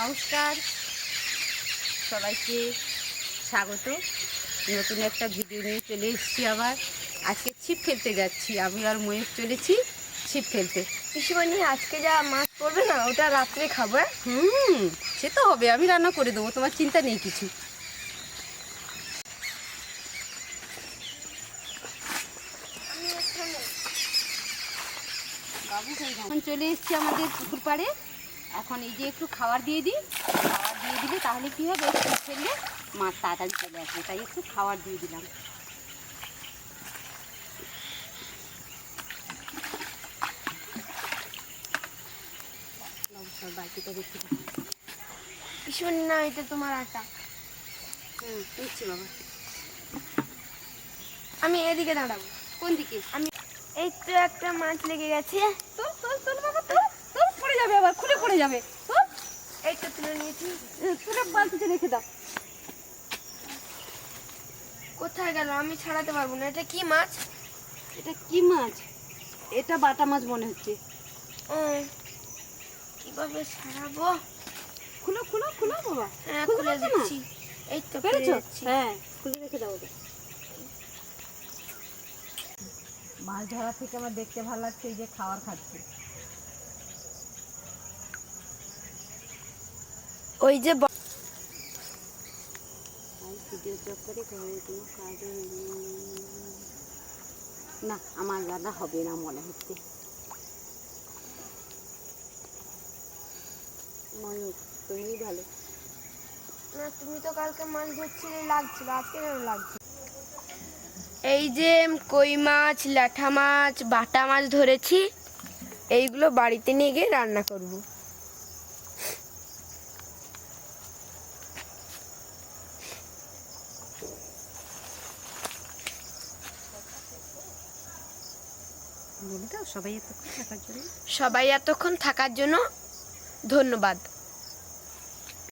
নমস্কার, সবাইকে স্বাগত। নতুন একটা ভিডিও নিয়ে চলে এসেছি। আবার আজকে ছিপ ফেলতে যাচ্ছি। আমি আর ময়ূর চলেছি ছিপ ফেলতে। পিসিমণি, আজকে যা মাছ পড়বে না ওটা রাত্রে খাবো। সে তো হবে, আমি রান্না করে দেবো, তোমার চিন্তা নেই কিছু। বাবু এখন চলে এসেছি আমাদের পুকুর পাড়ে। এখন এই যে একটু খাবার দিয়ে দিই, খাবার দিয়ে দিলে তাহলে কী হবে, ছিপ ফেললে মাছ তাড়াতাড়ি চলে আসবে, তাই একটু খাবার দিয়ে দিলাম। বালতিটা দেখতে পিসিমণি, না এটা তোমার আটা। দেখছি বাবা। আমি এদিকে দাঁড়াবো। কোন দিকে? আমি এই তো একটা মাছ লেগে গেছে। তোল তোল তোল বাবা, তোল তোল, পড়ে যাবে, আবার খুলে পড়ে যাবে। তোল, এই তো তুলে নিয়েছি। তুলে বালতিতে রেখে দাও। কোথায় গেল? আমি ছাড়াতে পারবো না। এটা কি মাছ? এটা কি মাছ? এটা বাটা মাছ মনে হচ্ছে। ও, কিভাবে ছাড়াবো? খুলো খুলো খুলো বাবা। হ্যাঁ, খুলতে খুলে পারছো না? দিচ্ছি। এই তো পেরেছো? পেরেছি। হ্যাঁ, খুলে রেখে দাও ওটা। মাছ ধরা থেকে আমার দেখতে ভালো লাগছে, এই যে খাবার খাচ্ছে। ওই যে ভিডিও চক্করে কোনো কাজ না, আমার রান্না হবে না মনে হচ্ছে। ময়ূর, তুমিই ভালো। না, তুমি তো কালকে মাছ ধরছিলে, লাগছিল, আজকে কেন লাগছে? এই যে কই মাছ, ল্যাঠা মাছ, বাটা মাছ ধরেছি। এইগুলো বাড়িতে নিয়ে গিয়ে রান্না করব। বলে দাও সবাই এতক্ষণ থাকার জন্য। সবাই এতক্ষণ থাকার জন্য ধন্যবাদ।